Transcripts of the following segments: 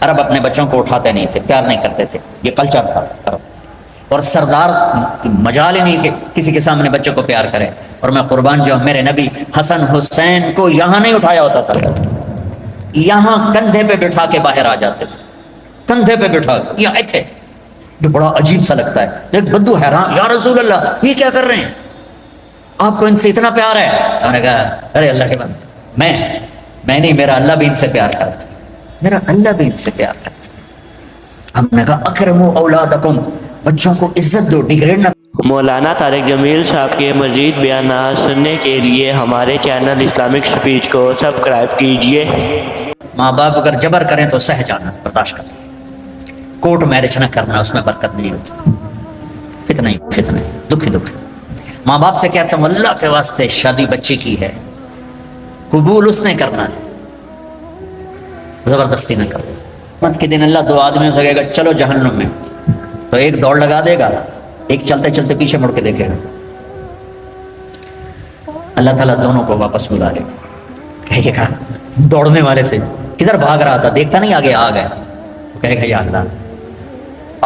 عرب اپنے بچوں کو اٹھاتے نہیں تھے، پیار نہیں کرتے تھے، یہ کلچر تھا عرب۔ اور سردار مجال ہی نہیں کہ کسی کے سامنے بچوں کو پیار کرے۔ اور میں قربان جو میرے نبی حسن حسین کو یہاں نہیں اٹھایا ہوتا تھا، یہاں کندھے پہ بٹھا کے باہر آ جاتے تھے، کندھے پہ بٹھا کے یہ آئے تھے۔ جو بڑا عجیب سا لگتا ہے، ایک بدو حیران، یا رسول اللہ یہ کیا کر رہے ہیں، آپ کو ان سے اتنا پیار ہے؟ میں نے کہا ارے اللہ کے بندے، میں نہیں، میرا اللہ بھی ان سے پیار کرتا، میرا اللہ بھی ان سے پیار کرتا۔ ہم نے کہا اکرموا اولادکم، بچوں کو عزت دو، ڈیگریڈ نہ۔ مولانا طارق جمیل صاحب کے مزید بیانات سننے کے لیے ہمارے چینل اسلامک سپیچ کو سبسکرائب کیجیے۔ ماں باپ اگر جبر کریں تو سہ جانا، برداشت کرنا، کورٹ میرج نہ کرنا، اس میں برکت نہیں ہوتی، فتنہ ہی فتنہ، دکھ ہی دکھ۔ ماں باپ سے کہتا ہوں اللہ کے واسطے شادی بچے کی ہے، قبول اس نے کرنا ہے، زبردستی نہ کرو۔ قیامت کے دن اللہ دو آدمیوں سے کہے گا چلو جہنم میں، تو ایک دوڑ لگا دے گا، ایک چلتے چلتے پیچھے مڑ کے دیکھے گا۔ اللہ تعالیٰ دونوں کو واپس بلا لے گا، کہے گا دوڑنے والے سے کدھر بھاگ رہا تھا، دیکھتا نہیں آگے آگ ہے، وہ کہے گا یا اللہ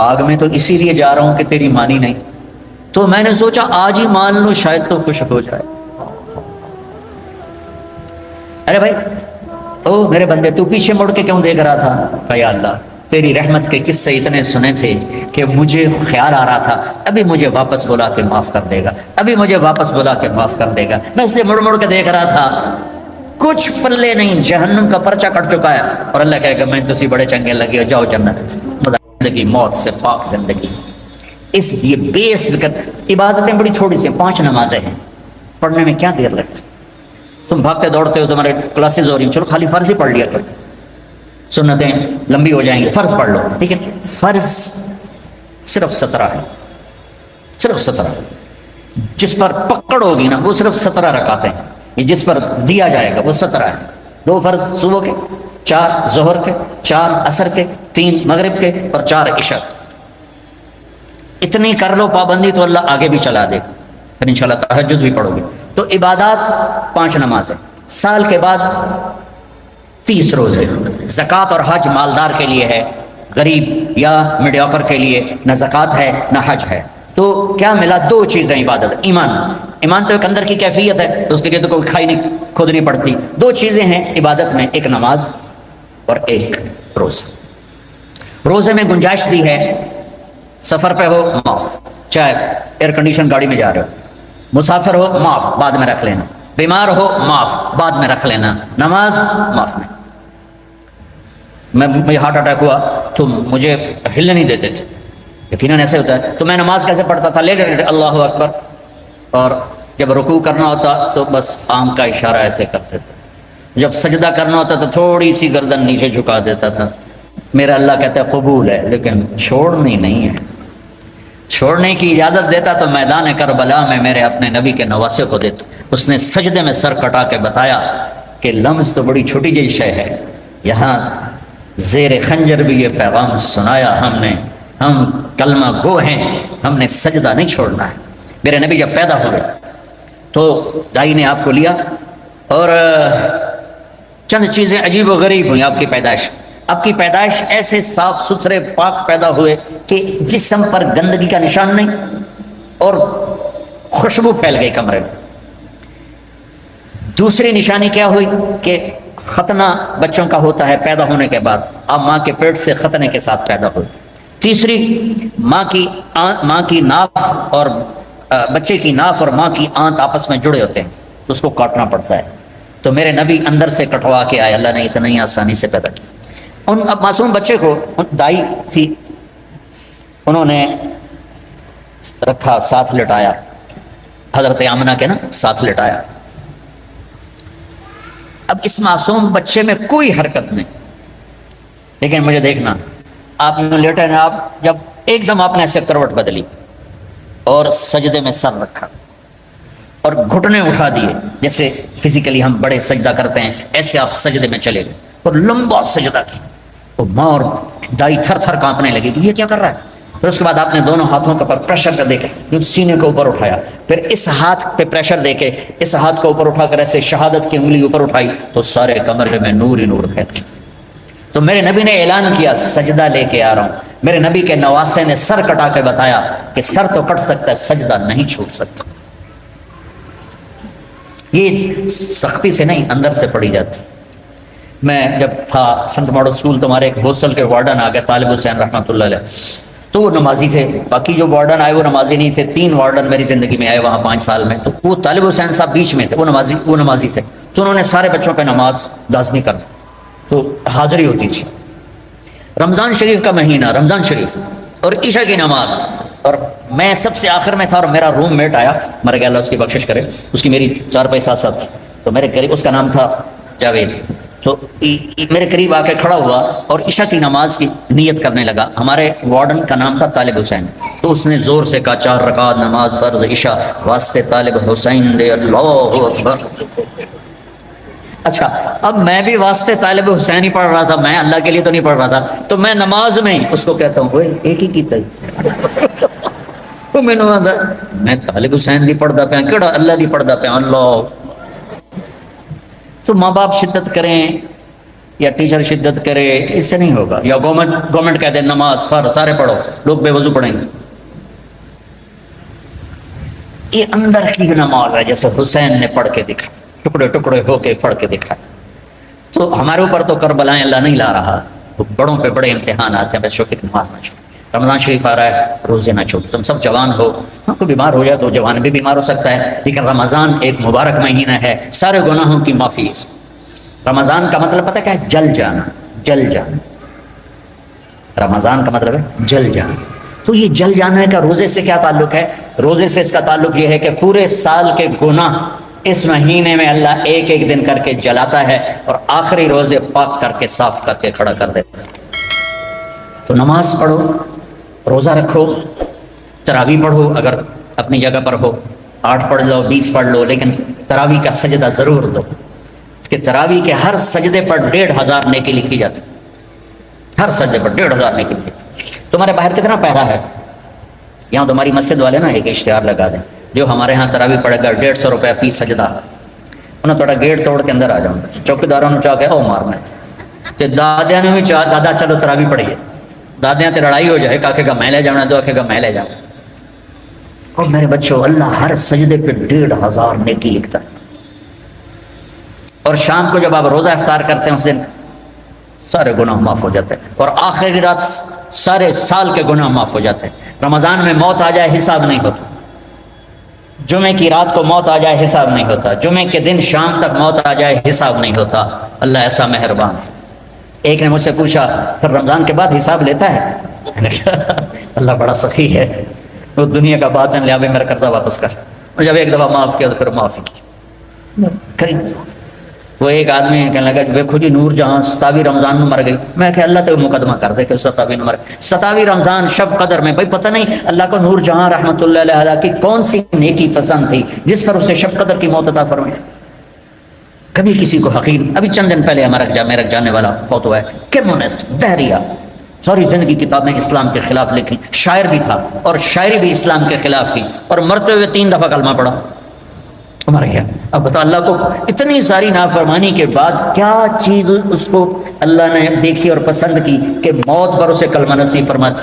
آگ میں تو اسی لیے جا رہا ہوں کہ تیری مانی نہیں، تو میں نے سوچا آج ہی مان لوں شاید تو خوش ہو جائے۔ ارے بھائی او میرے بندے تو پیچھے مڑ کے کیوں دیکھ رہا تھا؟ کہ یا اللہ تیری رحمت کے قصے اتنے سنے تھے کہ مجھے خیال آ رہا تھا ابھی مجھے واپس بلا کے معاف کر دے گا، ابھی مجھے واپس بلا کے معاف کر دے گا، میں اس لیے مڑ مڑ کے دیکھ رہا تھا، کچھ پلے نہیں، جہنم کا پرچہ کٹ چکا ہے، اور اللہ کہے گا میں تسی بڑے چنگے لگے ہو، جاؤ جنت، زندگی موت سے پاک زندگی۔ اس لیے بیس عبادتیں بڑی تھوڑی سی، 5 نمازیں ہیں، پڑھنے میں کیا دیر لگتی، تم بھاگتے دوڑتے ہو، تمہارے کلاسز ہو رہی ہیں، چلو خالی فرض ہی پڑھ لیا کرو، سنتیں لمبی ہو جائیں گی، فرض پڑھ لو، ٹھیک ہے، فرض صرف 17 ہے، صرف 17، جس پر پکڑ ہوگی نا وہ صرف 17 رکعتیں ہیں، یہ جس پر دیا جائے گا وہ 17 ہے، 2 فرض صبح کے، 4 ظہر کے، 4 عصر کے، 3 مغرب کے، اور 4 عشاء۔ اتنی کر لو پابندی تو اللہ آگے بھی چلا دے، پھر انشاءاللہ تہجد بھی پڑھو گے۔ تو عبادات 5 نمازیں، سال کے بعد 30 روزے، زکوٰۃ اور حج مالدار کے لیے ہے، غریب یا میڈیوکر کے لیے نہ زکوٰۃ ہے نہ حج ہے۔ تو کیا ملا؟ 2 چیزیں عبادت، ایمان تو ایک اندر کی کیفیت ہے، اس کے لیے تو کوئی کھائی نہیں کھودنی پڑتی، 2 چیزیں ہیں عبادت میں، ایک نماز اور ایک روزہ۔ روزے میں گنجائش دی ہے، سفر پہ ہو معاف، چاہے ایئر کنڈیشن گاڑی میں جا رہے ہو، مسافر ہو معاف بعد میں رکھ لینا، بیمار ہو معاف بعد میں رکھ لینا، نماز معاف نہیں۔ مجھے ہارٹ اٹیک ہوا تو مجھے ہلنے نہیں دیتے تھے، یقیناً ایسے ہوتا ہے، تو میں نماز کیسے پڑھتا تھا؟ لیٹے لیٹے اللہ اکبر، اور جب رکوع کرنا ہوتا تو بس آنکھ کا اشارہ ایسے کرتے تھے، جب سجدہ کرنا ہوتا تو تھوڑی سی گردن نیچے جھکا دیتا تھا۔ میرا اللہ کہتا ہے قبول ہے، لیکن چھوڑنی نہیں ہے، چھوڑنے کی اجازت دیتا تو میدان کربلا میں میرے اپنے نبی کے نواسے کو دیتا، اس نے سجدے میں سر کٹا کے بتایا کہ لمز تو بڑی چھوٹی جی شے ہے، یہاں زیر خنجر بھی یہ پیغام سنایا ہم نے، ہم کلمہ گو ہیں، ہم نے سجدہ نہیں چھوڑنا ہے۔ میرے نبی جب پیدا ہوئے تو دائی نے آپ کو لیا، اور چند چیزیں عجیب و غریب ہوئیں آپ کی پیدائش۔ آپ کی پیدائش ایسے صاف ستھرے پاک پیدا ہوئے کہ جسم پر گندگی کا نشان نہیں، اور خوشبو پھیل گئی کمرے میں۔ دوسری نشانی کیا ہوئی کہ ختنہ بچوں کا ہوتا ہے پیدا ہونے کے بعد، آپ ماں کے پیٹ سے ختنے کے ساتھ پیدا ہوئے۔ تیسری، ماں کی ناف اور بچے کی ناف اور ماں کی آنت آپس میں جڑے ہوتے ہیں، تو اس کو کاٹنا پڑتا ہے، تو میرے نبی اندر سے کٹوا کے آئے، اللہ نے اتنا ہی آسانی سے پیدا کیا۔ ان معصوم بچے کو دائی تھی، انہوں نے رکھا، ساتھ لٹایا، حضرت آمنہ کے نا ساتھ لٹایا۔ اب اس معصوم بچے میں کوئی حرکت نہیں، لیکن مجھے دیکھنا، آپ نے لیٹے نا، آپ جب ایک دم آپ نے ایسے کروٹ بدلی اور سجدے میں سر رکھا اور گھٹنے اٹھا دیے، جیسے فزیکلی ہم بڑے سجدہ کرتے ہیں ایسے آپ سجدے میں چلے گئے اور لمبا سجدہ کیا، اور ماں اور دائی تھر تھر کانپنے لگی کہ یہ کیا کر رہا ہے۔ پھر اس کے بعد آپ نے دونوں ہاتھوں کے اوپر پریشر کر دے کے جو سینے کو اوپر اٹھایا، پھر اس ہاتھ پہ پریشر دے کے اس ہاتھ کو اوپر اٹھا کر ایسے شہادت کی انگلی اوپر اٹھائی، تو سارے کمرے میں نور ہی نور پھیل گیا۔ تو میرے نبی نے اعلان کیا سجدہ لے کے آ رہا ہوں. میرے نبی کے نواسے نے سر کٹا کے بتایا کہ سر تو کٹ سکتا ہے، سجدہ نہیں چھوٹ سکتا. یہ سختی سے نہیں، اندر سے پڑی جاتی. میں جب تھا سنٹ ماڈل اسکول، تمہارے ایک ہاسٹل کے وارڈن آ گئے طالب حسین رحمۃ اللہ علیہ، تو وہ نمازی تھے. باقی جو وارڈن آئے وہ نمازی نہیں تھے. 3 وارڈن میری زندگی میں آئے وہاں 5 سال میں. تو وہ طالب حسین صاحب بیچ میں تھے، وہ نمازی تھے. تو انہوں نے سارے بچوں پہ نماز لازمی کر دی، تو حاضری ہوتی تھی. رمضان شریف کا مہینہ، رمضان شریف اور عشاء کی نماز، اور میں سب سے آخر میں تھا، اور میرا روم میٹ آیا، مر گیا اللہ اس کی بخشش کرے، اس کی میری 4 پیسہ ساتھ تھی. تو میرے قریب، اس کا نام تھا جاوید، تو میرے قریب آ کے کھڑا ہوا اور عشاء کی نماز کی نیت کرنے لگا. ہمارے وارڈن کا نام تھا طالب حسین. تو اس نے زور سے کہا 4 رکعت نماز فرض عشاء واسطے طالب حسین دے، اللہ اکبر. اچھا، اب میں بھی واسطے طالب حسین ہی پڑھ رہا تھا، میں اللہ کے لیے تو نہیں پڑھ رہا تھا. تو میں نماز میں اس کو کہتا ہوں، وہ ایک ہی کیتا ہی میں طالب حسین نہیں پڑھتا پیا، کیڑا اللہ نہیں پڑھتا پیا. اللہ. تو ماں باپ شدت کریں یا ٹیچر شدت کرے، اس سے نہیں ہوگا. یا گورنمنٹ کہہ دے نماز فرض سارے پڑھو، لوگ بے وضو پڑھیں گے. یہ اندر کی نماز ہے، جیسے حسین نے پڑھ کے دکھا، ٹکڑے ٹکڑے ہو کے پڑھ کے دکھا. تو ہمارے اوپر تو کربلائیں اللہ نہیں لا رہا، تو بڑوں پہ بڑے امتحان آتے ہیں. بچوں کی نماز نہ چھوڑو. رمضان شریف آ رہا ہے، روزے نہ چھوڑو. تم سب جوان ہو، ہاں کوئی بیمار ہو جائے تو جوان بھی بیمار ہو سکتا ہے، لیکن رمضان ایک مبارک مہینہ ہے، سارے گناہوں کی معافی ہے. رمضان کا مطلب پتہ کیا ہے؟ جل جانا. جل جانا، رمضان کا مطلب ہے جل جانا. تو یہ جل جانے کا روزے سے کیا تعلق ہے؟ روزے سے اس کا تعلق یہ ہے کہ پورے سال کے گناہ اس مہینے میں اللہ ایک ایک دن کر کے جلاتا ہے، اور آخری روزے پاک کر کے صاف کر کے کھڑا کر دیتا ہے. تو نماز پڑھو، روزہ رکھو، تراویح پڑھو، اگر اپنی جگہ پر ہو 8 پڑھ لو، 20 پڑھ لو، لیکن تراویح کا سجدہ ضرور دو، کہ تراویح کے ہر سجدے پر 1500 نیکی لکھی جاتی. ہر سجدے پر 1500 نیکی لکھی جاتی. تمہارے باہر کتنا پیرا ہے؟ یہاں تمہاری مسجد والے نا ایک اشتہار لگا دیں، جو ہمارے ہاں تراویح پڑھے گا 150 روپے فی سجدہ. انہوں تھوڑا گیٹ توڑ کے اندر آ جاؤں گا. چوکیداروں نے چاہ کے او مارنا تے دادیاں نے بھی چاہ دادا چلو تراویح پڑھیے، دادیاں تے لڑائی ہو جائے، کاکے کا میں لے جانا، دو آکھے گا میں لے جاؤں. اور میرے بچوں، اللہ ہر سجدے پہ 1500 نیکی لکھتا ہے. اور شام کو جب آپ روزہ افطار کرتے ہیں اس دن سارے گناہ معاف ہو جاتے ہیں، اور آخری رات سارے سال کے گناہ معاف ہو جاتے ہیں. رمضان میں موت آ جائے حساب نہیں ہوتا، جمعے کی رات کو موت آ جائے حساب نہیں ہوتا، جمعے کے دن شام تک موت آ جائے حساب نہیں ہوتا. اللہ ایسا مہربان. ایک نے مجھ سے پوچھا پھر رمضان کے بعد حساب لیتا ہے؟ میں نے کہا اللہ بڑا سخی ہے، وہ دنیا کا بات لیا میرا قرضہ واپس کر. اور جب ایک دفعہ معاف کیا تو پھر معافی کی. وہ ایک آدمی کہنے لگا دیکھو جی نور جہاں 27 رمضان میں مر گئی. میں کہ اللہ تو مقدمہ کر دے کہ 27 مر گئی. 27 رمضان شب قدر میں، بھائی پتہ نہیں اللہ کو نور جہاں رحمۃ اللہ علیہ کی کون سی نیکی پسند تھی جس پر اسے شب قدر کی موت عطا فرمائی. کبھی کسی کو حقیر. ابھی چند دن پہلے ہمارا میرا جانے والا فوت ہوا ہے، کمونسٹ دہریہ، ساری زندگی کتابیں اسلام کے خلاف لکھی، شاعر بھی تھا اور شاعری بھی اسلام کے خلاف کی، اور مرتے ہوئے 3 دفعہ کلمہ پڑھا، مر گیا. اب بتا اللہ کو اتنی ساری نافرمانی کے بعد کیا چیز اس کو اللہ نے دیکھی اور پسند کی کہ موت پر اسے کلمہ نصیب فرماتی.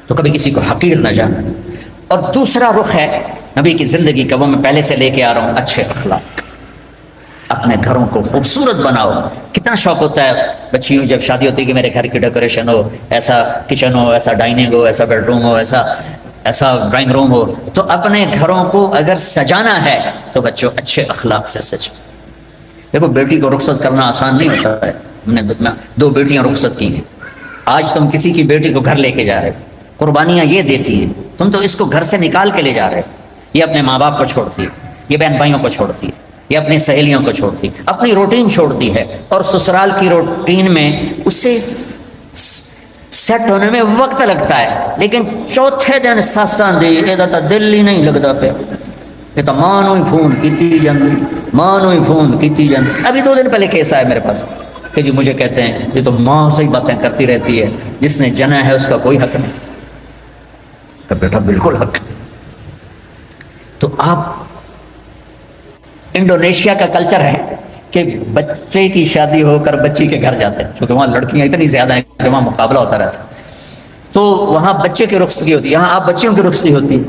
تو کبھی کسی کو حقیر نہ جانا. اور دوسرا رخ ہے نبی کی زندگی کا، وہ میں پہلے سے لے کے آ رہا ہوں، اچھے اخلاق. اپنے گھروں کو خوبصورت بناؤ. کتنا شوق ہوتا ہے بچیوں جب شادی ہوتی ہے کہ میرے گھر کی ڈیکوریشن ہو، ایسا کچن ہو، ایسا ڈائننگ ہو، ایسا بیڈ روم ہو، ایسا ڈرائنگ روم ہو. تو اپنے گھروں کو اگر سجانا ہے تو بچوں اچھے اخلاق سے سجو. دیکھو بیٹی کو رخصت کرنا آسان نہیں ہوتا ہے. ہم نے 2 بیٹیاں رخصت کی ہیں. آج تم کسی کی بیٹی کو گھر لے کے جا رہے ہو، قربانیاں یہ دیتی ہے، تم تو اس کو گھر سے نکال کے لے جا رہے ہو. یہ اپنے ماں باپ کو چھوڑتی ہے، یہ بہن بھائیوں کو چھوڑتی ہے، یہ اپنی سہیلیوں کو چھوڑتی ہے، اپنی روٹین چھوڑتی ہے، اور سسرال کی روٹین میں اسے سیٹ ہونے میں وقت لگتا ہے. لیکن چوتھے دن ساساں دی یہ دل ہی نہیں لگتا پیا، یہ تو ماں نو ہی فون کیتی جاندی، ماں نو ہی فون کیتی جاندی. ابھی 2 دن پہلے کیس آیا میرے پاس کہ جی مجھے کہتے ہیں یہ تو ماں سے ہی باتیں کرتی رہتی ہے، جس نے جنا ہے اس کا کوئی حق نہیں. کہ بیٹا بالکل حق. تو آپ انڈونیشیا کا کلچر ہے کہ بچے کی شادی ہو کر بچی کے گھر جاتے ہیں، چونکہ وہاں لڑکیاں اتنی زیادہ ہیں کہ وہاں مقابلہ ہوتا رہتا ہے، تو وہاں بچے کی رخصتگی ہوتی ہے، یہاں آپ بچیوں کی رخصتگی ہوتی ہے.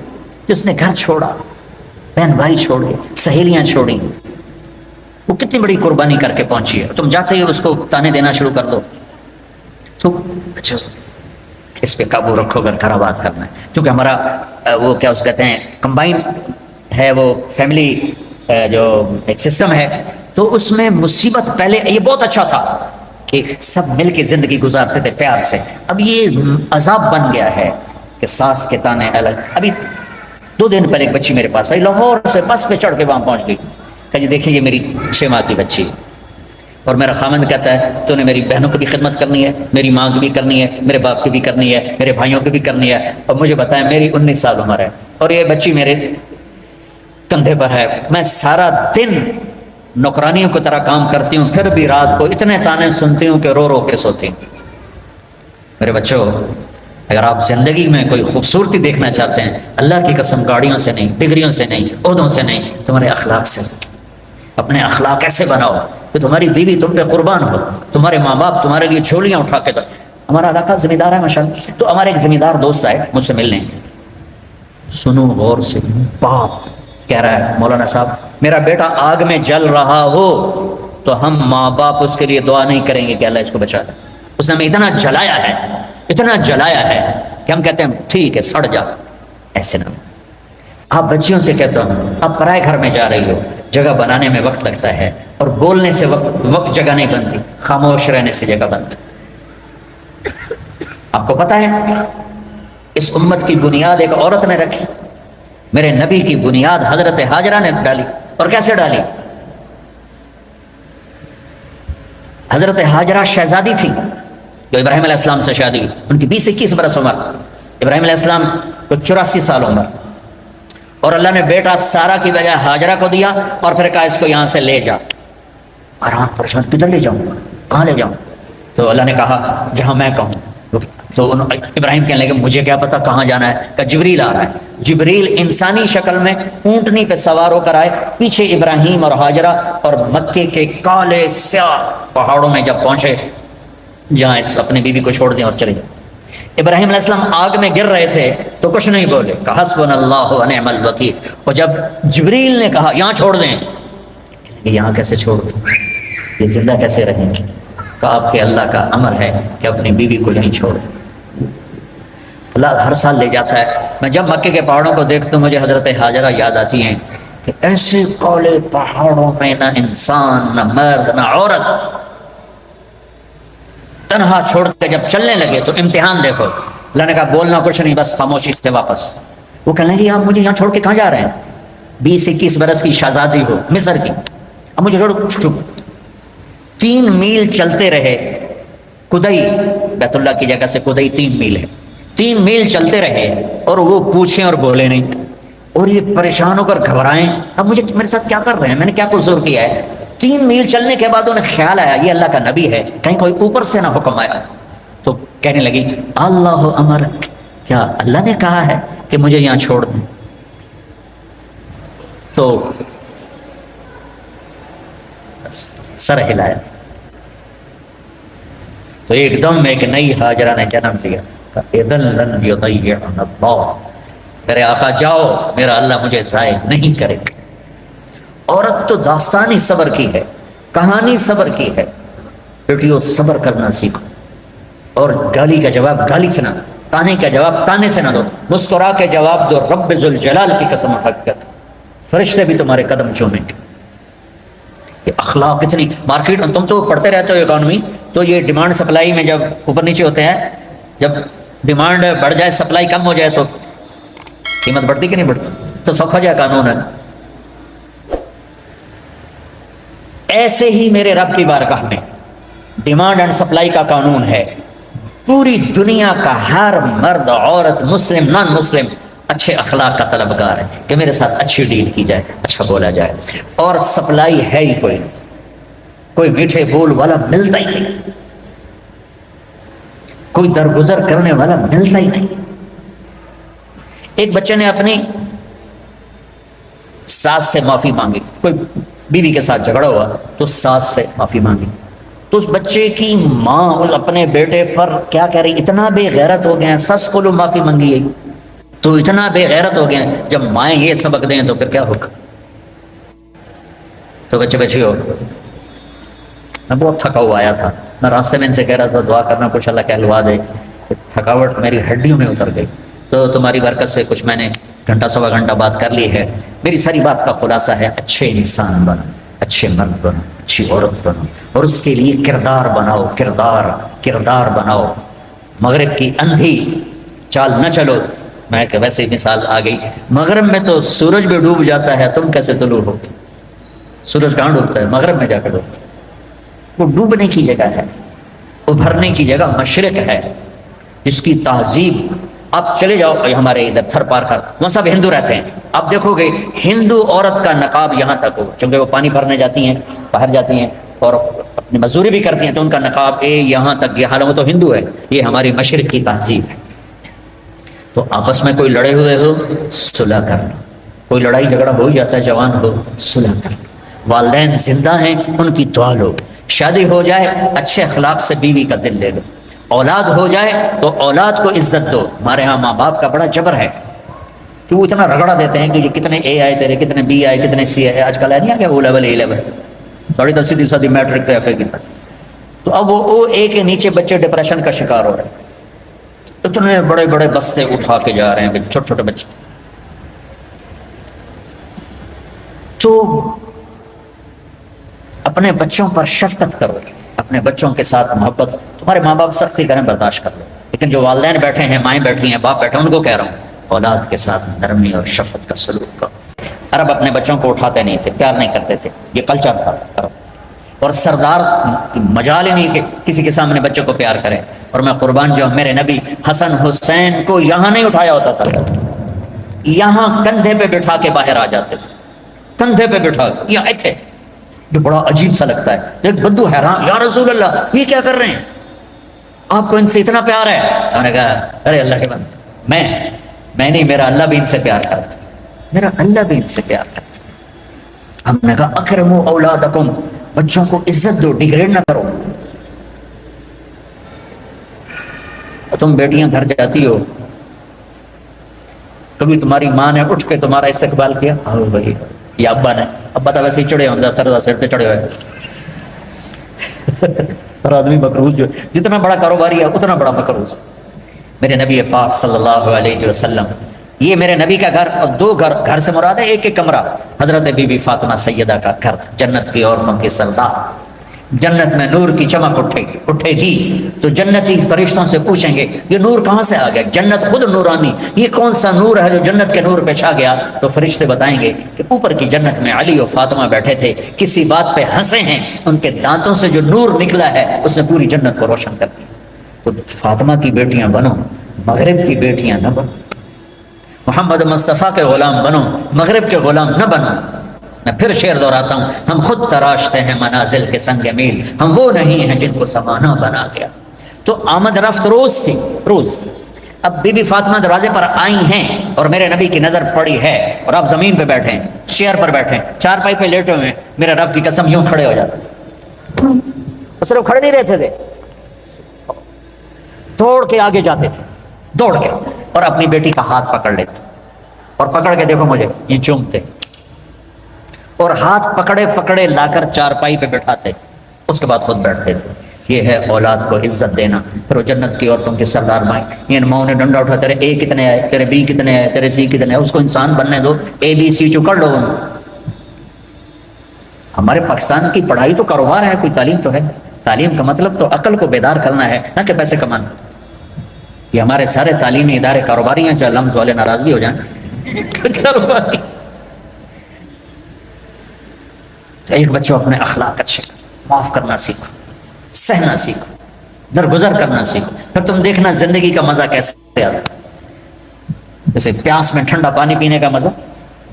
جس نے گھر چھوڑا، بہن بھائی چھوڑے، سہیلیاں چھوڑی، وہ کتنی بڑی قربانی کر کے پہنچی ہے، تم جاتے ہی اس کو تانے دینا شروع کر دو. تو اچھا اس پہ قابو رکھو اگر گھر آباد کرنا ہے، کیونکہ ہمارا وہ کیا اس کہتے ہیں کمبائن ہے، وہ فیملی جو ایک سسٹم ہے، تو اس میں مصیبت پہلے یہ بہت اچھا تھا کہ سب مل کے زندگی گزارتے تھے پیار سے، اب یہ عذاب بن گیا ہے کہ ساس کے تانے الگ. ابھی 2 دن پہلے ایک بچی میرے پاس آئی، لاہور سے بس پہ چڑھ کے وہاں پہنچ گئی، کہ جی دیکھیں یہ میری 6 ماہ کی بچی، اور میرا خامند کہتا ہے تو نے میری بہنوں کی بھی خدمت کرنی ہے، میری ماں کی بھی کرنی ہے، میرے باپ کی بھی کرنی ہے، میرے بھائیوں کی بھی کرنی ہے، اور مجھے بتائیں میری 19 سال عمر ہے اور یہ بچی میرے کندھے پر ہے، میں سارا دن نوکرانیوں کی طرح کام کرتی ہوں، پھر بھی رات کو اتنے تانے سنتی ہوں کہ رو رو کے سوتی ہوں. میرے بچوں، اگر آپ زندگی میں کوئی خوبصورتی دیکھنا چاہتے ہیں، اللہ کی قسم گاڑیوں سے نہیں، ڈگریوں سے نہیں، عہدوں سے نہیں، تمہارے اخلاق سے. اپنے اخلاق ایسے بناؤ کہ تمہاری بیوی تم پہ قربان ہو، تمہارے ماں باپ تمہارے لیے جھولیاں اٹھا کے دو. ہمارا علاقہ ذمہ دار ہے ماشاءاللہ، تو ہمارے ایک ذمہ دار دوست آئے مجھ سے ملنے، سنو غور سے، باپ کہہ رہا ہے مولانا صاحب میرا بیٹا آگ میں جل رہا ہو تو ہم ماں باپ اس کے لیے دعا نہیں کریں گے کہ اللہ اس کو بچا دے. اس نے ہمیں اتنا جلایا ہے، اتنا جلایا ہے کہ ہم کہتے ہیں ٹھیک ہے سڑ جا. ایسے نہ آپ بچیوں سے کہتے ہو آپ پرائے گھر میں جا رہی ہو، جگہ بنانے میں وقت لگتا ہے، اور بولنے سے وقت جگہ نہیں بنتی، خاموش رہنے سے جگہ بنتی. آپ کو پتا ہے اس امت کی بنیاد ایک عورت نے رکھی، میرے نبی کی بنیاد حضرت ہاجرہ نے ڈالی. اور کیسے ڈالی؟ حضرت ہاجرہ شہزادی تھی جو ابراہیم علیہ السلام سے شادی ہوئی، ان کی 20-21 برس عمر، ابراہیم علیہ السلام کو 84 سال عمر، اور اللہ نے بیٹا سارا کی بجائے ہاجرہ کو دیا اور پھر کہا اس کو یہاں سے لے جا. آرام پریشان، کدھر لے جاؤں، کہاں لے جاؤں؟ تو اللہ نے کہا جہاں میں کہوں. تو ابراہیم کہنے لگے مجھے کیا پتا کہاں جانا ہے، کہ جبریل آ رہا ہے. جبریل انسانی شکل میں اونٹنی پہ سوار ہو کر آئے، پیچھے ابراہیم اور ہاجرہ، اور مکے کے کالے سیاہ پہاڑوں میں جب پہنچے جہاں اس اپنی بیوی کو چھوڑ دیں اور چلے جائیں. ابراہیم علیہ السلام آگ میں گر رہے تھے تو کچھ نہیں بولے، کہا حسبنا اللہ و نعم الوکیل. اور جب جبریل نے کہا یہاں چھوڑ دیں، یہاں کیسے چھوڑ دیں، یہ زندہ کیسے رہیں گے؟ کہا آپ کے اللہ کا امر ہے کہ اپنی بیوی کو یہیں چھوڑ دیں. اللہ ہر سال لے جاتا ہے. میں جب مکے کے پہاڑوں کو دیکھتا ہوں مجھے حضرت ہاجرہ یاد آتی ہیں کہ ایسے کالے پہاڑوں میں نہ انسان، نہ مرد، نہ عورت، تنہا چھوڑ کے جب چلنے لگے تو امتحان دیکھو. اللہ نے کہا بولنا کچھ نہیں، بس خاموشی سے واپس. وہ کہنے لگے آپ مجھے یہاں چھوڑ کے کہاں جا رہے ہیں؟ 20-21 برس کی شہزادی ہو مصر کی، اب مجھے چھوڑ. 3 میل چلتے رہے، کدئی بیت اللہ کی جگہ سے کدئی 3 میل ہے، 3 میل چلتے رہے اور وہ پوچھیں اور بولے نہیں، اور یہ پریشان ہو کر گھبرائیں اب مجھے میرے ساتھ کیا کر رہے ہیں، میں نے کیا قصور کیا ہے. 3 میل چلنے کے بعد انہیں خیال آیا یہ اللہ کا نبی ہے، کہیں کوئی اوپر سے نہ حکم آیا. تو کہنے لگی اللہ امر، کیا اللہ نے کہا ہے کہ مجھے یہاں چھوڑ دیں؟ تو سر ہلایا تو ایک دم ایک نئی ہاجرہ نے جنم لیا. اذن لن یضیعنا اللہ، میرے آقا جاؤ، میرا اللہ مجھے ضائع نہیں کرے گا. عورت تو داستانی صبر کی ہے، کہانی صبر کی ہے. بیٹیوں صبر کرنا سیکھو، اور گالی کا جواب گالی سے نہ دو، تانے کا جواب تانے سے نہ دو، مسکرا کے جواب دو. رب ذوالجلال کی قسم اٹھا کے کہتا ہوں فرشتے بھی تمہارے قدم چومیں گے. یہ اخلاق اتنی مارکیٹ، تم تو پڑھتے رہتے ہو اکانومی، تو یہ ڈیمانڈ سپلائی میں جب اوپر نیچے ہوتے ہیں، جب ڈیمانڈ بڑھ جائے سپلائی کم ہو جائے تو قیمت بڑھتی کہ نہیں بڑھتی؟ تو سوکھا جائے قانون ہے. ایسے ہی میرے رب کی بارگاہ میں ڈیمانڈ اینڈ سپلائی کا قانون ہے. پوری دنیا کا ہر مرد، عورت، مسلم، نان مسلم اچھے اخلاق کا طلبگار ہے کہ میرے ساتھ اچھی ڈیل کی جائے، اچھا بولا جائے. اور سپلائی ہے ہی کوئی میٹھے بول والا ملتا ہی نہیں، کوئی درگزر کرنے والا ملتا ہی نہیں. ایک بچے نے اپنی ساس سے معافی مانگی، کوئی بیوی کے ساتھ جھگڑا ہوا تو ساس سے معافی مانگی، تو اس بچے کی ماں اپنے بیٹے پر کیا کہہ رہی، اتنا بے غیرت ہو گئے ہیں، سس کو لو معافی مانگی ہے تو اتنا بے غیرت ہو گئے ہیں، جب مائیں یہ سبق دیں تو پھر کیا ہوگا؟ تو بچے ہو، میں بہت تھکا ہوا آیا تھا، میں راستے میں ان سے کہہ رہا تھا دعا کرنا کچھ اللہ کہلوا دے، تھکاوٹ میری ہڈیوں میں اتر گئی، تو تمہاری برکت سے کچھ میں نے گھنٹہ سوا گھنٹہ بات کر لی ہے۔ میری ساری بات کا خلاصہ ہے اچھے انسان بنو، اچھے مرد بنو، اچھی عورت بنو، اور اس کے لیے کردار بناؤ، کردار بناؤ، مغرب کی اندھی چال نہ چلو۔ میں کہ ویسے مثال آ گئی، مغرب میں تو سورج بھی ڈوب جاتا ہے، تم کیسے طلوع ہو؟ سورج کہاں ڈوبتا ہے؟ مغرب میں جا کر ڈوبتا ہے، وہ ڈوبنے کی جگہ ہے، ابھرنے کی جگہ مشرق ہے، اس کی تہذیب۔ آپ چلے جاؤ ہمارے ادھر تھر پار کر، وہاں سب ہندو رہتے ہیں، آپ دیکھو گے ہندو عورت کا نقاب یہاں تک ہو، چونکہ وہ پانی بھرنے جاتی ہیں، باہر جاتی ہیں اور اپنی مزدوری بھی کرتی ہیں، تو ان کا نقاب یہاں تک، یہ حالانکہ وہ تو ہندو ہے، یہ ہماری مشرق کی تہذیب ہے۔ تو آپس میں کوئی لڑے ہوئے ہو صلح کر لو، کوئی لڑائی جھگڑا ہو جاتا ہے جوان ہو صلح کر لو، والدین زندہ ہیں ان کی دعا لو، شادی ہو جائے اچھے اخلاق سے بیوی کا دل لے لو، اولاد ہو جائے تو اولاد کو عزت دو۔ ہمارے ہاں ماں باپ کا بڑا جبر ہے کہ وہ اتنا رگڑا دیتے ہیں کہ یہ کتنے اے آئے تیرے، کتنے بی آئے، کتنے سی آئے، آج کل ہے نہیں آ گیا او لیول اے لیول، بڑی 10ویں 10ویں میٹرک ایف اے کی تک، تو اب وہ او اے کے نیچے بچے ڈپریشن کا شکار ہو رہے ہیں، اتنے بڑے بڑے بستے اٹھا کے جا رہے ہیں چھوٹے چھوٹے بچے۔ تو اپنے بچوں پر شفقت کرو، اپنے بچوں کے ساتھ محبت، تمہارے ماں باپ سختی کریں برداشت کر لو، لیکن جو والدین بیٹھے ہیں، مائیں بیٹھی ہیں، باپ بیٹھے ہیں، ان کو کہہ رہا ہوں اولاد کے ساتھ نرمی اور شفقت کا سلوک کرو۔ عرب اپنے بچوں کو اٹھاتے نہیں تھے، پیار نہیں کرتے تھے، یہ کلچر تھا عرب، اور سردار مجال ہی نہیں کہ کسی کے سامنے بچوں کو پیار کرے۔ اور میں قربان جو میرے نبی حسن حسین کو یہاں نہیں اٹھایا ہوتا تھا، یہاں کندھے پہ بٹھا کے باہر آ جاتے تھے، کندھے پہ بٹھا کے یہاں تھے، جو بڑا عجیب سا لگتا ہے۔ ایک بدو حیران، یا رسول اللہ یہ کیا کر رہے ہیں، آپ کو ان سے اتنا پیار ہے؟ میں نے کہا ارے اللہ کے بندے، میں نہیں، میرا اللہ بھی ان سے پیار کرتا، میرا اللہ بھی ان سے پیار کرتا۔ ہم نے کہا اکرموا اولادکم، بچوں کو عزت دو، ڈیگریڈ نہ کرو۔ تم بیٹیاں گھر جاتی ہو، کبھی تمہاری ماں نے اٹھ کے تمہارا استقبال کیا؟ ہاں بھائی، یا ابا نے، ابا تو ویسے ہی چڑھے ہوندے، قرضہ سر تے چڑھے ہوئے ہر آدمی مقروض، جو جتنا بڑا کاروباری ہے اتنا بڑا مقروض۔ میرے نبی پاک صلی اللہ علیہ وسلم، یہ میرے نبی کا گھر، اور دو گھر سے مراد ہے ایک ایک کمرہ، حضرت بی بی فاطمہ سیدہ کا گھر تھا، جنت کی عورتوں کی سردار۔ جنت میں نور کی چمک اٹھے گی تو جنتی فرشتوں سے پوچھیں گے یہ نور کہاں سے آ گیا؟ جنت خود نورانی، یہ کون سا نور ہے جو جنت کے نور پہ چھا گیا؟ تو فرشتے بتائیں گے کہ اوپر کی جنت میں علی و فاطمہ بیٹھے تھے، کسی بات پہ ہنسے ہیں، ان کے دانتوں سے جو نور نکلا ہے اس نے پوری جنت کو روشن کر دیا۔ تو فاطمہ کی بیٹیاں بنو، مغرب کی بیٹیاں نہ بنو، محمد مصطفیٰ کے غلام بنو، مغرب کے غلام نہ بنو۔ میں پھر شعر دہراتا ہوں، ہم خود تراشتے ہیں منازل کے سنگ میل، ہم وہ نہیں ہیں جن کو زمانہ بنا گیا۔ تو آمد رفت روز تھی، روز۔ اب بی بی فاطمہ دروازے پر آئی ہیں اور میرے نبی کی نظر پڑی ہے، اور آپ زمین پہ بیٹھے ہیں، چیئر پر بیٹھے ہیں، چارپائی پہ لیٹے ہوئے ہیں، میرے رب کی قسم یوں کھڑے ہو جاتے، وہ صرف کھڑے نہیں رہتے تھے، دوڑ کے آگے جاتے تھے، دوڑ کے، اور اپنی بیٹی کا ہاتھ پکڑ لیتے، اور پکڑ کے دیکھو مجھے یہ چومتے، اور ہاتھ پکڑے پکڑے لا کر چارپائی پہ بٹھاتے، اس کے بعد خود بیٹھتے تھے۔ یہ ہے اولاد کو عزت دینا۔ پھر وہ جنت کی عورتوں کی سردار مائیں، یہ ماؤں نے ڈنڈا اٹھا، تیرے اے کتنے آئے، تیرے بی کتنے آئے، تیرے سی کتنے آئے، اس کو انسان بننے دو، اے بی سی چکڑ لو۔ ہمارے پاکستان کی پڑھائی تو کاروبار ہے، کوئی تعلیم تو ہے، تعلیم کا مطلب تو عقل کو بیدار کرنا ہے، نہ کہ پیسے کمانا۔ یہ ہمارے سارے تعلیمی ادارے کاروباری ہیں، چاہے لمز والے ناراض بھی ہو جائیں کاروباری۔ ایک بچوں اپنے اخلاق اچھے، معاف کرنا سیکھو، سہنا سیکھو، درگزر کرنا سیکھو، پھر تم دیکھنا زندگی کا مزہ کیسے آتا ہے۔ جیسے پیاس میں ٹھنڈا پانی پینے کا مزہ،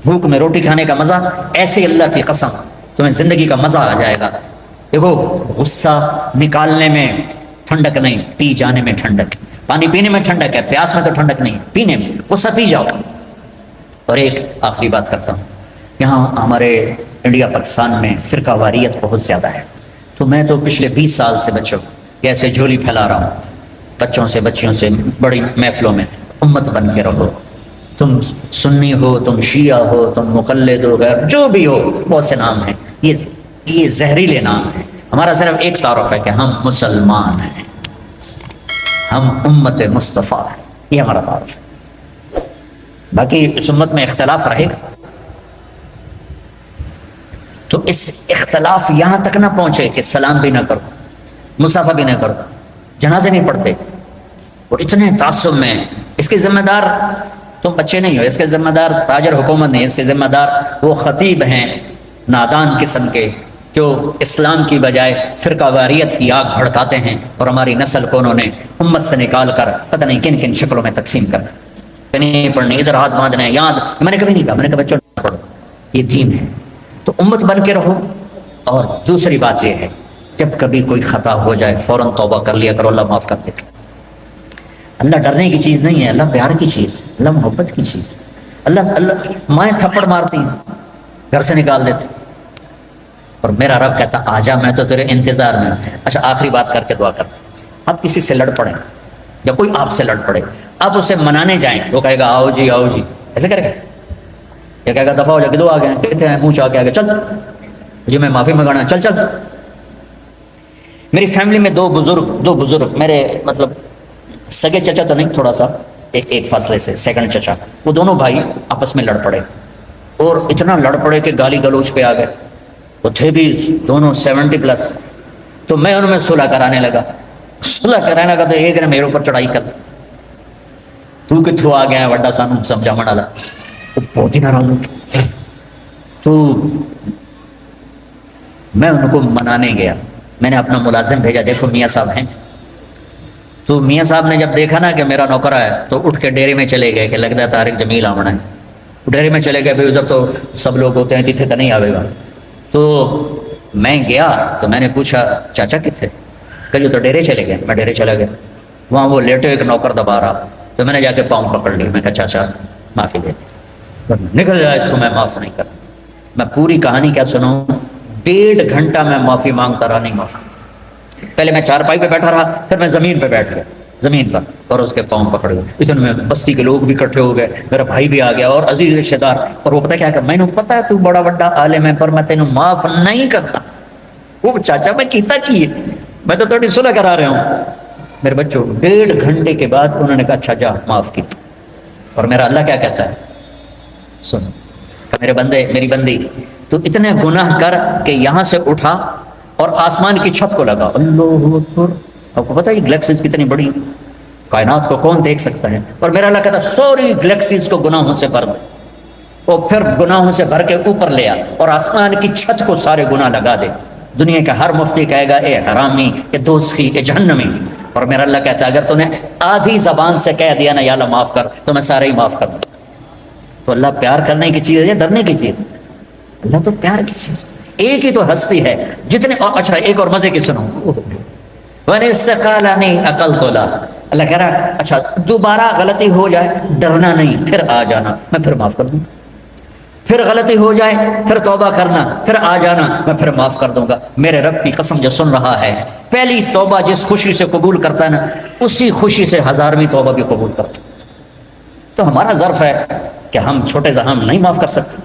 بھوک میں روٹی کھانے کا مزہ، ایسے اللہ کی قسم تمہیں زندگی کا مزہ آ جائے گا۔ دیکھو غصہ نکالنے میں ٹھنڈک نہیں، پی جانے میں ٹھنڈک، پانی پینے میں ٹھنڈک ہے، پیاس میں تو ٹھنڈک نہیں، پینے میں غصہ پی جاؤ۔ اور ایک آخری بات کرتا ہوں، یہاں ہمارے انڈیا پاکستان میں فرقہ واریت بہت زیادہ ہے. تو میں تو پچھلے 20 سال سے بچوں کی ایسے جھولی پھیلا رہا ہوں بچوں سے بچیوں سے بڑی محفلوں میں، امت بن کے رہو. تم سنی ہو، تم شیعہ ہو، تم مقلد ہو، غیر جو بھی ہو، بہت سے نام ہیں، یہ زہریلے نام ہیں. ہمارا صرف ایک تعارف ہے کہ ہم مسلمان ہیں، ہم امت مصطفیٰ ہیں، یہ ہمارا تعارف ہے. باقی اس امت میں اختلاف رہے گا، تو اس اختلاف یہاں تک نہ پہنچے کہ سلام بھی نہ کرو، مصافحہ بھی نہ کرو، جنازے نہیں پڑھتے، اور اتنے تعصب میں. اس کے ذمہ دار تم بچے نہیں ہو، اس کے ذمہ دار تاجر حکومت نہیں، اس کے ذمہ دار وہ خطیب ہیں نادان قسم کے جو اسلام کی بجائے فرقہ واریت کی آگ بھڑکاتے ہیں، اور ہماری نسل کو انہوں نے امت سے نکال کر پتہ نہیں کن کن شکلوں میں تقسیم کر نہیں پڑھنی، ادھر ہاتھ باندھنا ہے، یاد میں نے کبھی نہیں کہا، میں نے کہا بچوں پڑھو، یہ دین ہے. تو امت بن کے رہو. اور دوسری بات یہ ہے جب کبھی کوئی خطا ہو جائے فوراً توبہ کر لیا کرو، اللہ معاف کر دے. اللہ ڈرنے کی چیز نہیں ہے، اللہ پیار کی چیز، اللہ محبت کی چیز. اللہ مائیں تھپڑ مارتی ہیں، گھر سے نکال دیتے، اور میرا رب کہتا آجا میں تو تیرے انتظار میں ہوں. اچھا آخری بات کر کے دعا کرتے. آپ کسی سے لڑ پڑیں یا کوئی آپ سے لڑ پڑے، آپ اسے منانے جائیں، وہ کہے گا آؤ جی آؤ جی، ایسے کرے گا یا کہے گا دفعہ ہو جا کے دو آ گئے کہتے ہیں منہ چاہ کے آگے چل جی میں معافی منگانا، چل چل. میری فیملی میں دو بزرگ میرے مطلب سگے چچا تو نہیں، تھوڑا سا ایک فاصلے سے سیکنڈ چچا، وہ دونوں بھائی آپس میں لڑ پڑے، اور اتنا لڑ پڑے کہ گالی گلوچ پہ آ گئے. وہ تھے بھی دونوں 70+. تو میں ان میں صلح کرانے لگا تو ایک نے میرے اوپر چڑھائی کر دی، تو کتھوں آ گیا ہے وڈا سانو سمجھا منا لا. وہ بہت ہی ناراض ہو گیا. تو میں ان کو منانے گیا، میں نے اپنا ملازم بھیجا، دیکھو میاں صاحب ہیں. تو میاں صاحب نے جب دیکھا نا کہ میرا نوکر ہے تو اٹھ کے ڈیری میں چلے گئے کہ لگتا ہے طارق جمیل آمنا ہے. ڈیری میں چلے گئے، بھائی ادھر تو سب لوگ ہوتے ہیں، تیتھے تو نہیں آئے گا. تو میں گیا تو میں نے پوچھا چاچا کتنے، کہ جو تو ڈیرے چلے گئے. میں ڈیرے چلا گیا، وہاں وہ لیٹے ایک نوکر دبا رہا، تو میں نے جا کے پاؤں پکڑ لی. میں کہا چاچا معافی دے دے، نکل جائے تو میں معاف نہیں کروں. میں پوری کہانی کیا سنوں، 1.5 گھنٹہ میں معافی مانگتا رہا، نہیں معافی. پہلے میں چارپائی پہ بیٹھا رہا، پھر میں زمین پہ بیٹھ گیا، زمین پر، اور اس کے پاؤں پکڑ گئے. اتنے میں بستی کے لوگ بھی اکٹھے ہو گئے، میرا بھائی بھی آ گیا اور عزیز رشتے دار. اور وہ پتہ کیا کہ میں نے پتا ہے تو بڑا بڑا عالم ہے پر میں تینوں معاف نہیں کرتا. وہ چاچا میں کیتا کی ہے، میں تو تھوڑی صلح کرا رہا ہوں. میرے بچوں 1.5 گھنٹے کے بعد انہوں نے کہا اچھا جا معاف کی. اور میرا اللہ کیا کہتا ہے سن کہ میرے بندے میری بندی تو اتنے گناہ کر کہ یہاں سے اٹھا اور آسمان کی چھت کو لگا. اللہ اکبر. آپ کو پتہ ہے یہ گلیکسیز کتنی بڑی، کائنات کو کون دیکھ سکتا ہے. اور میرا اللہ کہتا ہے سوری گلیکسیز کو گناہوں سے بھر دے، اور پھر گناہوں سے بھر کے اوپر لے آ اور آسمان کی چھت کو سارے گناہ لگا دے. دنیا کا ہر مفتی کہے گا اے حرامی، اے دوزخی، اے جہنمی. اور میرا اللہ کہتا ہے اگر تو نے آدھی زبان سے کہہ دیا نا یا اللہ معاف کر، تو میں سارے ہی معاف کر دوں. تو اللہ پیار کرنے کی چیز ہے یا ڈرنے کی چیز؟ اللہ تو پیار کی چیز. ایک ہی تو ہستی ہے جتنے. اچھا ایک اور مزے کی سنو، وَنِسْتَقَالَنِي أَقَلْتُ لَا. اللہ کہہ رہا ہے اچھا دوبارہ غلطی ہو جائے ڈرنا نہیں، پھر آ جانا میں پھر معاف کر دوں. پھر غلطی ہو جائے پھر توبہ کرنا، پھر آ جانا میں پھر معاف کر دوں گا. میرے رب کی قسم جو سن رہا ہے، پہلی توبہ جس خوشی سے قبول کرتا ہے نا، اسی خوشی سے 1000ویں توبہ بھی قبول کرتا ہے. تو ہمارا ظرف ہے کہ ہم چھوٹے زہم نہیں معاف کر سکتے،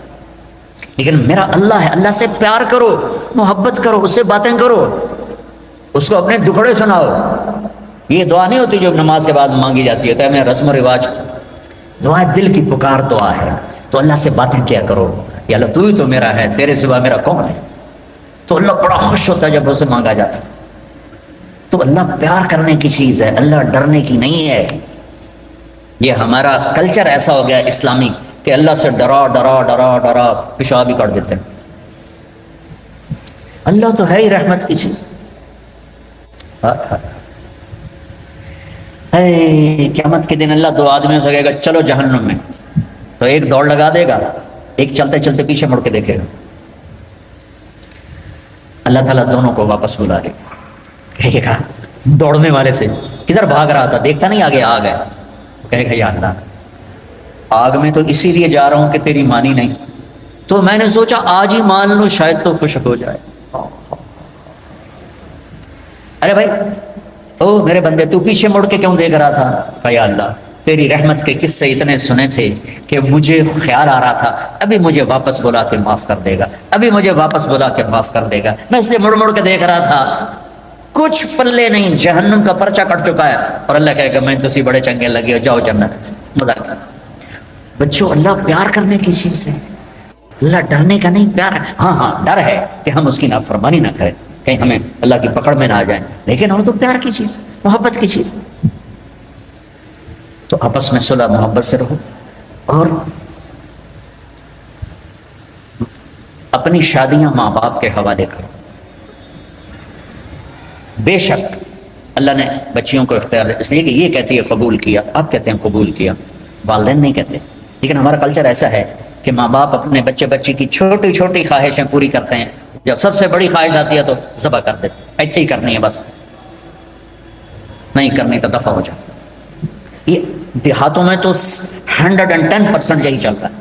لیکن میرا اللہ ہے. اللہ سے پیار کرو، محبت کرو، اس سے باتیں کرو، اس کو اپنے دکھڑے سناؤ. یہ دعا نہیں ہوتی جو نماز کے بعد مانگی جاتی ہے، کہ میں رسم و رواج. دعا دل کی پکار دعا ہے. تو اللہ سے باتیں کیا کرو، یا اللہ تو ہی تو میرا ہے، تیرے سوا میرا کون ہے. تو اللہ بڑا خوش ہوتا ہے جب اسے مانگا جاتا. تو اللہ پیار کرنے کی چیز ہے، اللہ ڈرنے کی نہیں ہے. یہ ہمارا کلچر ایسا ہو گیا اسلامی کہ اللہ سے ڈرا ڈرا ڈرا ڈرا پیشاب ہی کر دیتے ہیں. اللہ تو ہے ہی رحمت کی چیز. قیامت کے دن اللہ 2 آدمیوں سے کہے گا چلو جہنم میں، تو ایک دوڑ لگا دے گا، ایک چلتے چلتے پیچھے مڑ کے دیکھے گا. اللہ تعالیٰ دونوں کو واپس بلا لے گا، کہے گا دوڑنے والے سے کدھر بھاگ رہا تھا، دیکھتا نہیں آگے آگ ہے. کہے گا یا اللہ آگ میں تو اسی لیے جا رہا ہوں کہ تیری مانی نہیں، تو میں نے سوچا آج ہی مان لو شاید تو خوش ہو جائے. ارے بھائی او میرے بندے تو پیچھے مڑ کے کیوں دیکھ رہا تھا؟ یا اللہ تیری رحمت کے قصے اتنے سنے تھے کہ مجھے خیال آ رہا تھا ابھی مجھے واپس بلا کے معاف کر دے گا، ابھی مجھے واپس بلا کے معاف کر دے گا. میں اس لیے مڑ مڑ کے دیکھ رہا تھا. کچھ پلے نہیں، جہنم کا پرچہ کٹ چکا ہے اور اللہ کہے گا میں تسی بڑے چنگے لگے ہو، جاؤ جنت سے. مزہ آتا. بچوں اللہ پیار کرنے کی چیز ہے، اللہ ڈرنے کا نہیں، پیار ہے. ہاں ہاں ڈر ہے کہ ہم اس کی نافرمانی نہ کریں، کہیں ہمیں اللہ کی پکڑ میں نہ آ جائیں، لیکن وہ تو پیار کی چیز، محبت کی چیز. تو آپس میں صلح محبت سے رہو اور اپنی شادیاں ماں باپ کے حوالے کرو. بے شک اللہ نے بچیوں کو اختیار دیا، اس لیے کہ یہ کہتی ہے قبول کیا، آپ کہتے ہیں قبول کیا، والدین نہیں کہتے. لیکن ہمارا کلچر ایسا ہے کہ ماں باپ اپنے بچی کی چھوٹی چھوٹی خواہشیں پوری کرتے ہیں، جب سب سے بڑی خواہش آتی ہے تو ذبح کر دیتے، ایسے ہی کرنی ہے بس، نہیں کرنی تو دفع ہو جائے. یہ دیہاتوں میں تو 110% یہی چل رہا ہے.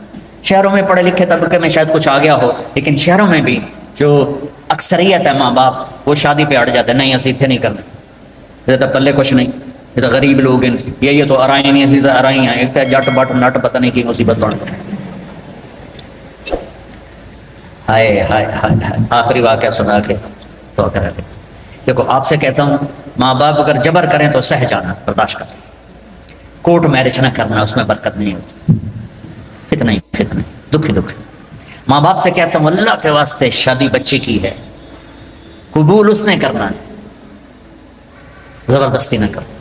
شہروں میں پڑھے لکھے طبقے میں شاید کچھ آ گیا ہو، لیکن شہروں میں بھی جو اکثریت ہے ماں باپ وہ شادی پہ اڑ جاتے ہیں، نہیں ایسے اتنے نہیں کرنا، یہ تو پلے کچھ نہیں، یہ تو غریب لوگ ہیں، یہ تو ارائیں نہیں، ایسی تو ارائیں ہیں، ایک تو جٹ بٹ نٹ پتہ نہیں کی مصیبت بڑھ گئی. ہائے ہائے ہائے ہائے. آخری واقعہ سنا کے تو کرا لیں. دیکھو آپ سے کہتا ہوں ماں باپ اگر جبر کریں تو سہ جانا، برداشت کریں. کورٹ میرج نہ کرنا، اس میں برکت نہیں ہوتی، فتنہ دکھ. ماں باپ سے کہتا ہوں اللہ کے واسطے شادی بچے کی ہے، قبول اس نے کرنا ہے، زبردستی نہ کرو.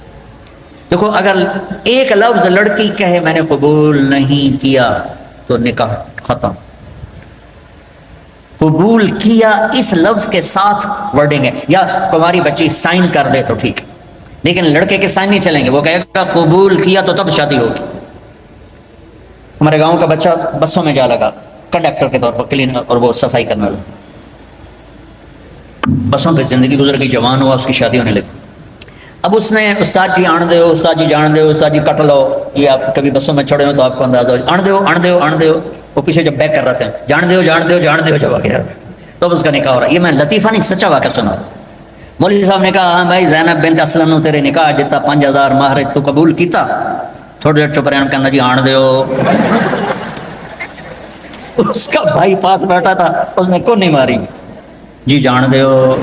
دیکھو اگر ایک لفظ لڑکی کہے میں نے قبول نہیں کیا تو نکاح ختم. قبول کیا اس لفظ کے ساتھ ورڈنگ ہے، یا تمہاری بچی سائن کر دے تو ٹھیک، لیکن لڑکے کے سائن نہیں چلیں گے. وہ کہے گا قبول کیا تو تب شادی ہوگی. ہمارے گاؤں کا بچہ بسوں میں جا لگا کنڈکٹر کے طور پر، کلینر، اور وہ صفائی کرنے والا. بسوں پہ زندگی گزر گئی، جوان ہوا، اس کی شادی ہونے لگی. اب اس نے استاد جی آن دے ہو، استاد جی جان دے ہو، استاد جی کٹ لو. یہ آپ کبھی بسوں میں چڑھے ہو تو آپ کو اندازہ ہو، آن دے ہو. وہ پیچھے جب بیک کر رہے تھے جان دے ہو جب آگے تو اس کا نکاح ہو رہا ہے. یہ میں لطیفہ نہیں سچا واقعہ سنا. مولوی صاحب نے کہا ہاں بھائی زینب بنت اسلم نو تیرے نکاح دیتا 5000 مہر تو قبول کیتا. تھوڑی دیر چپ رہے کہنا جی آن دے ہو. اس کا بھائی پاس بیٹھا تھا، اس نے کون نہیں ماری، جی جان دے ہو.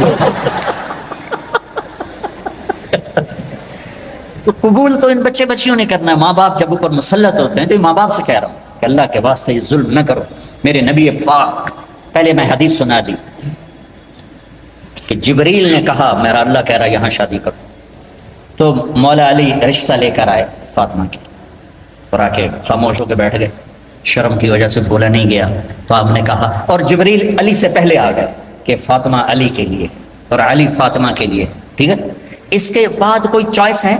تو قبول تو ان بچے بچیوں نے کرنا ہے. ماں باپ جب اوپر مسلط ہوتے ہیں تو ماں باپ سے کہہ رہا ہوں کہ اللہ کے واسطے یہ ظلم نہ کرو. میرے نبی پاک، پہلے میں حدیث سنا دی کہ جبریل نے کہا میرا اللہ کہہ رہا یہاں شادی کرو. تو مولا علی رشتہ لے کر آئے فاطمہ کی، اور آ کے خاموش ہو کے بیٹھ گئے، شرم کی وجہ سے بولا نہیں گیا. تو آپ نے کہا، اور جبریل علی سے پہلے آ گئے کہ فاطمہ علی کے لیے اور علی فاطمہ کے لیے، ٹھیک ہے. اس کے بعد کوئی چوائس ہے؟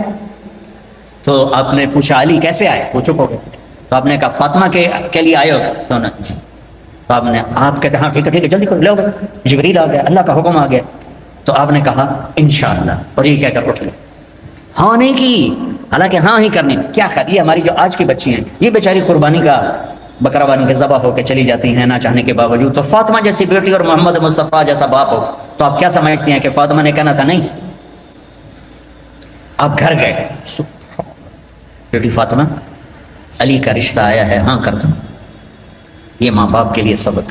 تو آپ نے پوچھا علی کیسے آئے؟ وہ چپ ہو گئے. تو آپ نے کہا فاطمہ کے لیے آئے ہو؟ تو نا جی. تو آپ نے، آپ کہتے ہاں ٹھیک ہے جلدی کرو، لے گئے. جبریل آ گیا، اللہ کا حکم آ گیا. تو آپ نے کہا انشاءاللہ، اور یہ کہہ کر اٹھ گئے. ہاں نہیں کی، حالانکہ ہاں ہی کرنی. کیا خیر، یہ ہماری جو آج کی بچی ہیں یہ بیچاری قربانی کا بکرا بانی کے ذبح ہو کے چلی جاتی ہیں نہ چاہنے کے باوجود. تو فاطمہ جیسی بیٹی اور محمد مصطفیٰ جیسا باپ ہو تو آپ کیا سمجھتی ہیں کہ فاطمہ نے کہنا تھا نہیں؟ آپ گھر گئے، بیٹی فاطمہ علی کا رشتہ آیا ہے، ہاں کر دو. یہ ماں باپ کے لیے سبق.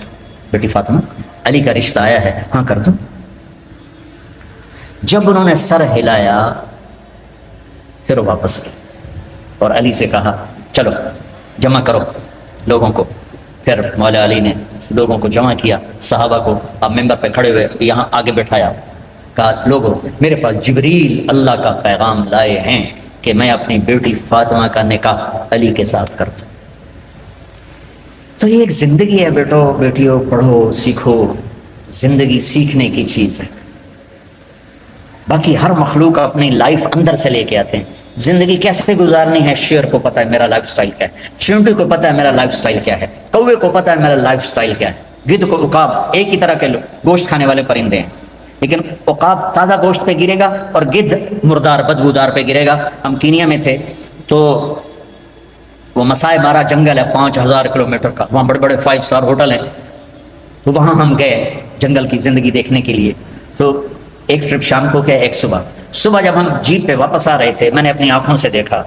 بیٹی فاطمہ علی کا رشتہ آیا ہے، ہاں کر دو. جب انہوں نے سر ہلایا پھر وہ واپس گئے اور علی سے کہا چلو جمع کرو لوگوں کو. پھر مولا علی نے لوگوں کو جمع کیا، صحابہ کو اب ممبر پہ کھڑے ہوئے یہاں آگے بٹھایا، کہا لوگوں میرے پاس جبریل اللہ کا پیغام لائے ہیں کہ میں اپنی بیٹی فاطمہ کا نکاح علی کے ساتھ کر دوں. تو یہ ایک زندگی ہے بیٹیوں، پڑھو سیکھو. زندگی سیکھنے کی چیز ہے. باقی ہر مخلوق اپنی لائف اندر سے لے کے آتے ہیں. زندگی کیسے گزارنی ہے شیر کو پتہ ہے میرا لائف سٹائل کیا ہے، چونٹی کو پتہ ہے میرا لائف سٹائل کیا ہے، کوے کو پتہ ہے میرا لائف سٹائل کیا ہے. گدھ کو عقاب ایک ہی طرح کے گوشت کھانے والے پرندے ہیں، لیکن عقاب تازہ گوشت پہ گرے گا اور گدھ مردار بدبودار پہ گرے گا. ہم کینیا میں تھے تو وہ مسائے مارا جنگل ہے 5000 کلومیٹر کا، وہاں بڑے بڑے 5 سٹار ہوٹل ہیں. تو وہاں ہم گئے جنگل کی زندگی دیکھنے کے لیے. تو ایک ٹرپ شام کو کیا ایک صبح جب ہم جیپ پہ واپس آ رہے تھے میں نے اپنی آنکھوں سے دیکھا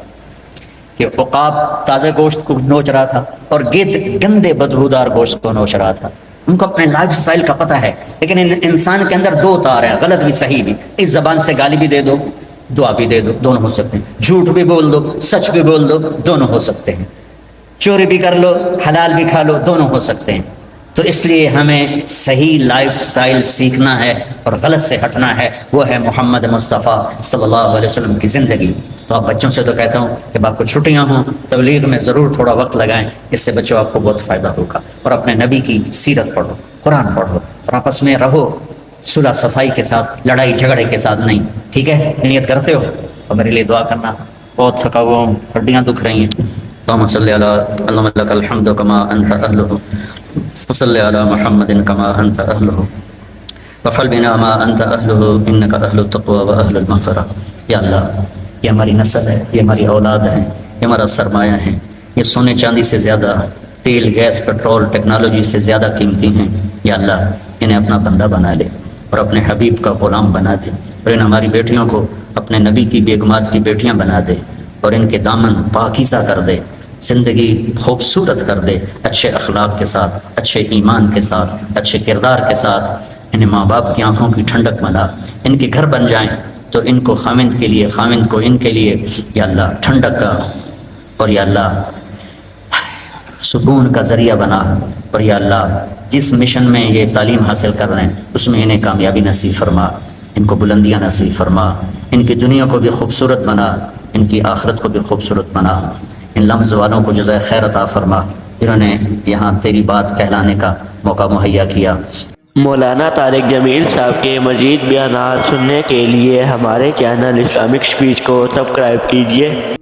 کہ عقاب تازہ گوشت کو نوچ رہا تھا اور گدھ گندے بدبودار گوشت کو نوچ رہا تھا. ان کو اپنے لائف سٹائل کا پتہ ہے، لیکن انسان کے اندر دو تار ہیں، غلط بھی صحیح بھی. اس زبان سے گالی بھی دے دو، دعا بھی دے دو، دونوں ہو سکتے ہیں. جھوٹ بھی بول دو، سچ بھی بول دو، دونوں ہو سکتے ہیں. چوری بھی کر لو، حلال بھی کھا لو، دونوں ہو سکتے ہیں. تو اس لیے ہمیں صحیح لائف سٹائل سیکھنا ہے اور غلط سے ہٹنا ہے. وہ ہے محمد مصطفیٰ صلی اللہ علیہ وسلم کی زندگی. تو آپ بچوں سے تو کہتا ہوں کہ آپ کو چھٹیاں ہوں تبلیغ میں ضرور تھوڑا وقت لگائیں، اس سے بچوں آپ کو بہت فائدہ ہوگا. اور اپنے نبی کی سیرت پڑھو، قرآن پڑھو اور آپس میں رہو صلح صفائی کے ساتھ، لڑائی جھگڑے کے ساتھ نہیں. ٹھیک ہے؟ نیت کرتے ہو اور میرے لیے دعا کرنا. بہت تھکا ہوا ہوں، ہڈیاں دکھ رہی ہیں. اللهم صل على اللهم لك الحمد كما انت اهله وصل على محمد كما انت اهله وفعل بنا ما انت اهله انك اهل التقوى واهل المغفرة. یا اللہ، یہ ہماری نسل ہے، یہ ہماری اولاد ہے، یہ ہمارا سرمایہ ہے. یہ سونے چاندی سے زیادہ، تیل گیس پٹرول ٹیکنالوجی سے زیادہ قیمتی ہیں. یا اللہ، انہیں اپنا بندہ بنا لے اور اپنے حبیب کا غلام بنا دے، اور ان ہماری بیٹیوں کو اپنے نبی کی بیگمات کی بیٹیاں بنا دے اور ان کے دامن پاکیزہ کر دے، زندگی خوبصورت کر دے، اچھے اخلاق کے ساتھ، اچھے ایمان کے ساتھ، اچھے کردار کے ساتھ. انہیں ماں باپ کی آنکھوں کی ٹھنڈک بنا، ان کے گھر بن جائیں تو ان کو خاوند کے لیے، خاوند کو ان کے لیے یا اللہ ٹھنڈک کا اور یا اللہ سکون کا ذریعہ بنا. اور یا اللہ جس مشن میں یہ تعلیم حاصل کر رہے ہیں اس میں انہیں کامیابی نصیب فرما، ان کو بلندیاں نصیب فرما، ان کی دنیا کو بھی خوبصورت بنا، ان کی آخرت کو بھی خوبصورت بنا. ان لمز والوں کو جزائے خیر عطا فرما جنہوں نے یہاں تیری بات کہلانے کا موقع مہیا کیا. مولانا طارق جمیل صاحب کے مزید بیانات سننے کے لیے ہمارے چینل اسلامک سپیچ کو سبسکرائب کیجیے.